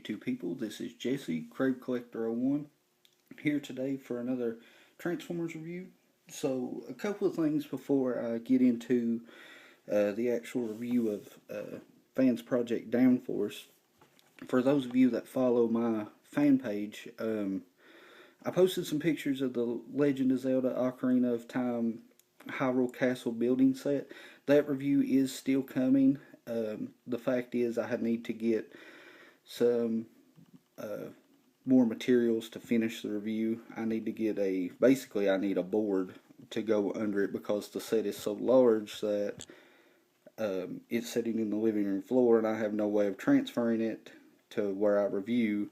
YouTube people, this is Jesse, Crave Collector 01, here today for another Transformers review. So, a couple of things before I get into the actual review of Fansproject Downforce. For those of you that follow my fan page, I posted some pictures of the Legend of Zelda Ocarina of Time Hyrule Castle building set. That review is still coming. The fact is I need to get some more materials to finish the review. I need to get basically I need a board to go under it because the set is so large that it's sitting in the living room floor and I have no way of transferring it to where I review.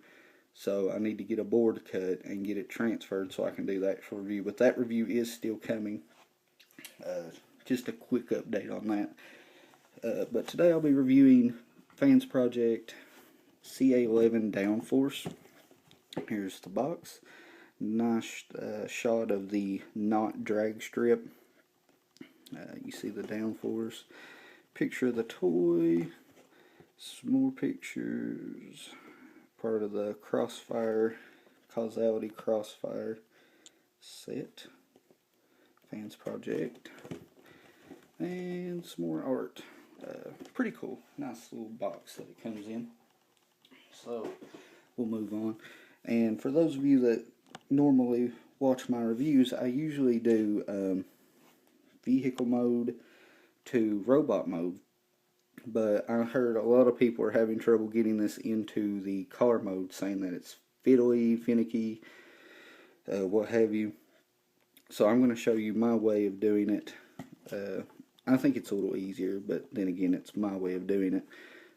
So I need to get a board cut and get it transferred so I can do the actual review. But that review is still coming. Just a quick update on that. But today I'll be reviewing Fansproject CA-11 Downforce. Here's the box. Nice shot of the not drag strip. You see the Downforce. Picture of the toy. Some more pictures. Part of the Crossfire, Causality Crossfire set. Fansproject. And some more art. Pretty cool. Nice little box that it comes in. So, we'll move on. And for those of you that normally watch my reviews, I usually do vehicle mode to robot mode. But I heard a lot of people are having trouble getting this into the car mode, saying that it's fiddly, finicky, what have you. So I'm going to show you my way of doing it. I think it's a little easier, but then again, it's my way of doing it.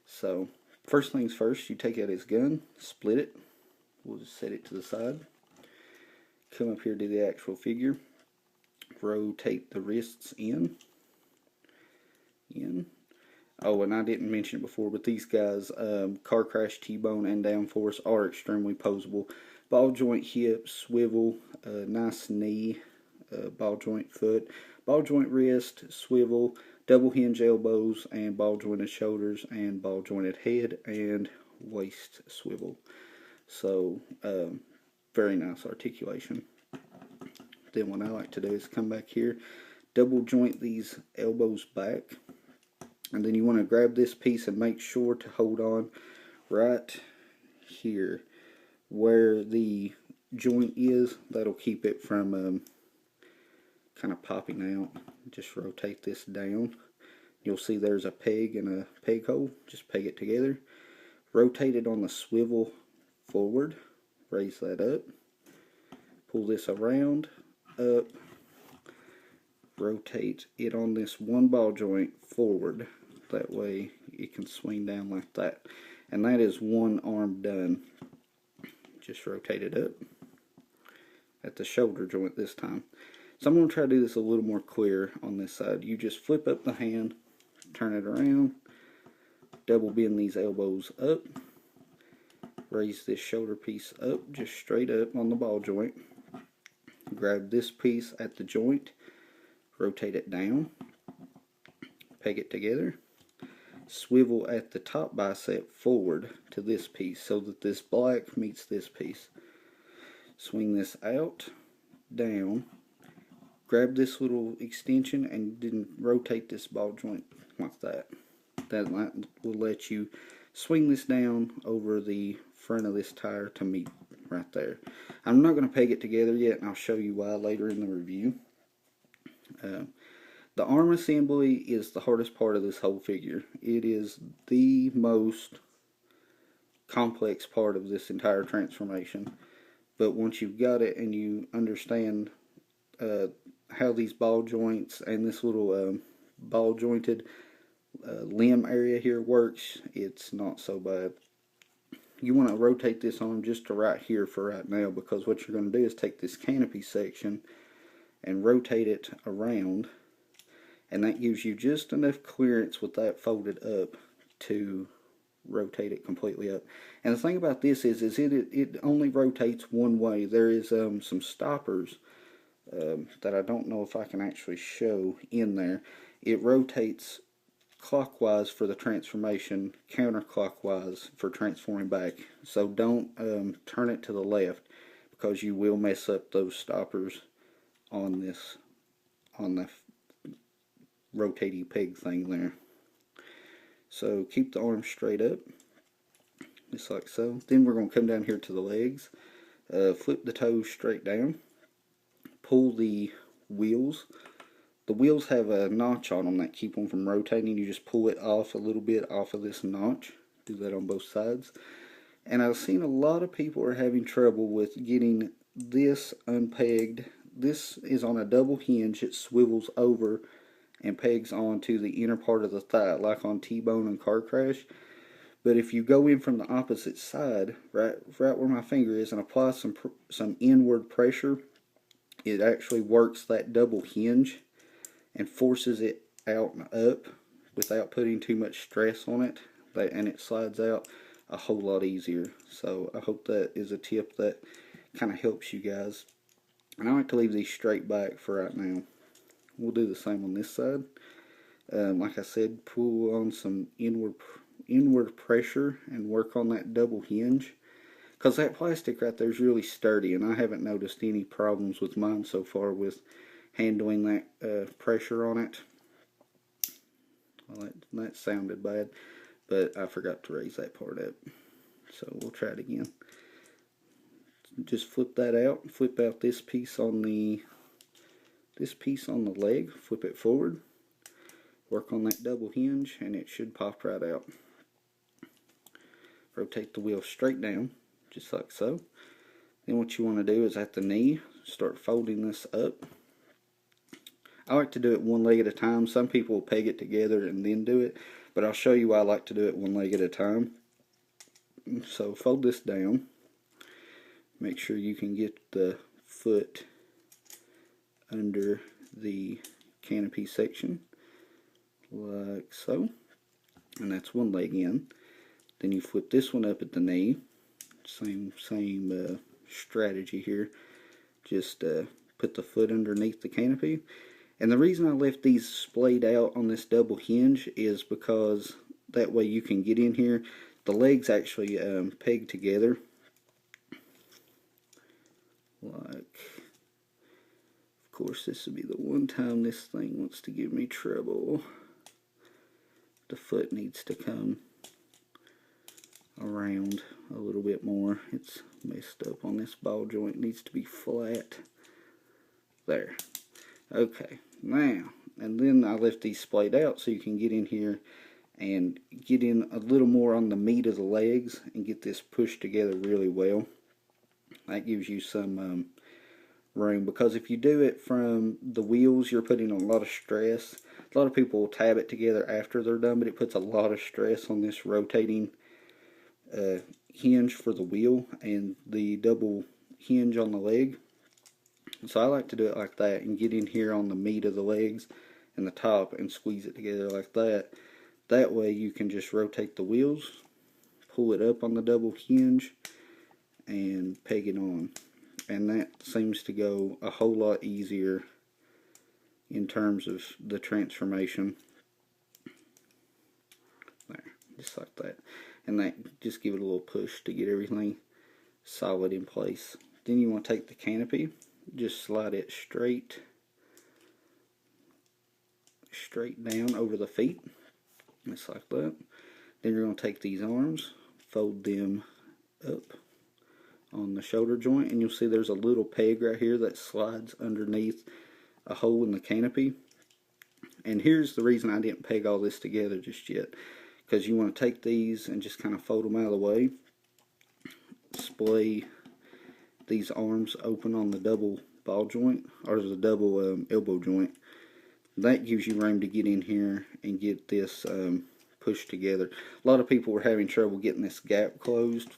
So, first things first, you take out his gun, split it. We'll just set it to the side. Come up here to the actual figure. Rotate the wrists in. Oh, and I didn't mention it before, but these guys, car crash, T-bone, and downforce are extremely posable. Ball joint hip, swivel, nice knee, ball joint foot, ball joint wrist, swivel, double hinge elbows, and ball jointed shoulders, and ball jointed head, and waist swivel. So, very nice articulation. Then what I like to do is come back here, double joint these elbows back, and then you want to grab this piece and make sure to hold on right here where the joint is. That'll keep it from kind of popping out. Just rotate this down. You'll see there's a peg and a peg hole. Just peg it together. Rotate it on the swivel forward. Raise that up. Pull this around, up. Rotate it on this one ball joint forward. That way it can swing down like that. And that is one arm done. Just rotate it up at the shoulder joint this time. So I'm going to try to do this a little more clear on this side. You just flip up the hand, turn it around, double bend these elbows up, raise this shoulder piece up, just straight up on the ball joint. Grab this piece at the joint, rotate it down, peg it together, swivel at the top bicep forward to this piece so that this black meets this piece. Swing this out, down, grab this little extension and then rotate this ball joint like that. That will let you swing this down over the front of this tire to meet right there. I'm not going to peg it together yet, and I'll show you why later in the review. The arm assembly is the hardest part of this whole figure. It is the most complex part of this entire transformation. But once you've got it and you understand how these ball joints and this little ball jointed limb area here works, it's not so bad. You want to rotate this arm just to right here for right now, because what you're going to do is take this canopy section and rotate it around, and that gives you just enough clearance with that folded up to rotate it completely up. And the thing about this is it only rotates one way. There is some stoppers that I don't know if I can actually show in there. It rotates clockwise for the transformation, counterclockwise for transforming back. So don't turn it to the left, because you will mess up those stoppers on the rotating peg thing there. So keep the arm straight up, just like so. Then we're going to come down here to the legs, flip the toes straight down, pull the wheels. The wheels have a notch on them that keep them from rotating. You just pull it off a little bit off of this notch. Do that on both sides. And I've seen a lot of people are having trouble with getting this unpegged. This is on a double hinge. It swivels over and pegs onto the inner part of the thigh, like on T-bone and car crash. But if you go in from the opposite side, right where my finger is, and apply some inward pressure, it actually works that double hinge and forces it out and up without putting too much stress on it, and it slides out a whole lot easier. So I hope that is a tip that kind of helps you guys. And I like to leave these straight back for right now. We'll do the same on this side. Like I said, pull on some inward pressure and work on that double hinge, because that plastic right there is really sturdy, and I haven't noticed any problems with mine so far with handling that pressure on it. Well, that sounded bad, but I forgot to raise that part up. So we'll try it again. Just flip that out. Flip out this piece on the leg. Flip it forward. Work on that double hinge, and it should pop right out. Rotate the wheel straight down, just like so. Then what you want to do is at the knee, start folding this up. I like to do it one leg at a time. Some people will peg it together and then do it, but I'll show you why I like to do it one leg at a time. So fold this down. Make sure you can get the foot under the canopy section, like so. And that's one leg in. Then you flip this one up at the knee. Same strategy here. Just put the foot underneath the canopy. And the reason I left these splayed out on this double hinge is because that way you can get in here. The legs actually peg together. Like, of course, this would be the one time this thing wants to give me trouble. The foot needs to come around a little bit more. It's messed up on this ball joint. It needs to be flat. There. Okay. Now, and then I left these splayed out so you can get in here and get in a little more on the meat of the legs and get this pushed together really well. That gives you some room, because if you do it from the wheels, you're putting a lot of stress. A lot of people will tab it together after they're done, but it puts a lot of stress on this rotating hinge for the wheel and the double hinge on the leg. So I like to do it like that and get in here on the meat of the legs and the top and squeeze it together like that. That way you can just rotate the wheels, pull it up on the double hinge, and peg it on. And that seems to go a whole lot easier in terms of the transformation. There, just like that. And that, just give it a little push to get everything solid in place. Then you want to take the canopy, just slide it straight down over the feet, just like that. Then you're going to take these arms, fold them up on the shoulder joint, and you'll see there's a little peg right here that slides underneath a hole in the canopy. And here's the reason I didn't peg all this together just yet, because you want to take these and just kind of fold them out of the way, splay these arms open on the double ball joint, or the double elbow joint. That gives you room to get in here and get this pushed together. A lot of people were having trouble getting this gap closed,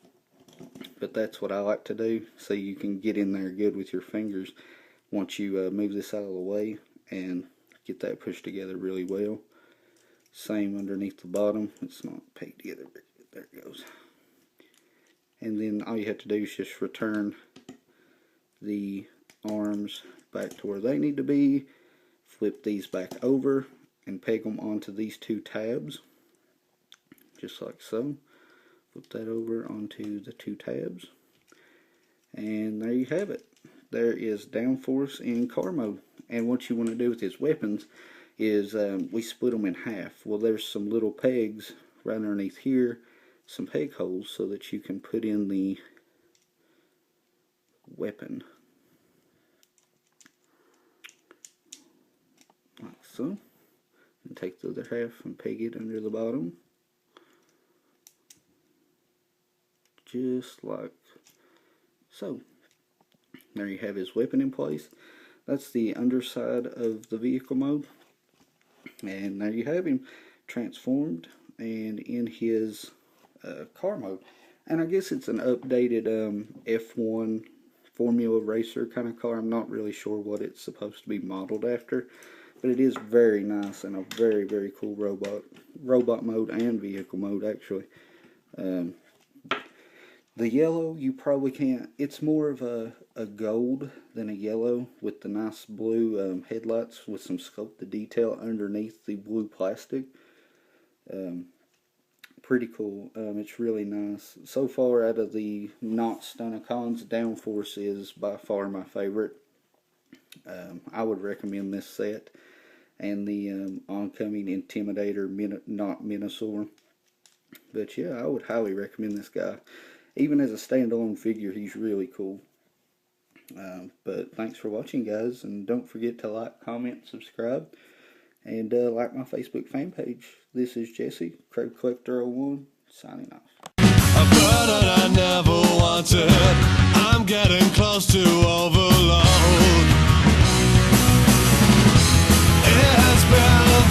but that's what I like to do, so you can get in there good with your fingers once you move this out of the way and get that pushed together really well. Same underneath the bottom. It's not pegged together, but there it goes. And then all you have to do is just return the arms back to where they need to be, flip these back over, and peg them onto these two tabs, just like so. Flip that over onto the two tabs, and there you have it. There is downforce in car mode. And what you want to do with his weapons is we split them in half. Well, there's some little pegs right underneath here, some peg holes, so that you can put in the weapon like so, and take the other half and peg it under the bottom, just like so. There you have his weapon in place. That's the underside of the vehicle mode, and there you have him transformed and in his car mode. And I guess it's an updated F1 Formula Racer kind of car. I'm not really sure what it's supposed to be modeled after, but it is very nice and a very, very cool robot mode and vehicle mode, actually. The yellow, you probably can't, it's more of a gold than a yellow, with the nice blue headlights with some sculpted detail underneath the blue plastic. Pretty cool. It's really nice. So far, out of the not Stunticons, Downforce is by far my favorite. I would recommend this set, and the oncoming Intimidator, not Minosaur. But yeah, I would highly recommend this guy. Even as a standalone figure, he's really cool. But thanks for watching, guys, and don't forget to like, comment, subscribe, and like my Facebook fan page. This is Jesse, Crab Collector 01, signing off. A burden I never wanted, I'm getting close to overload. It has been a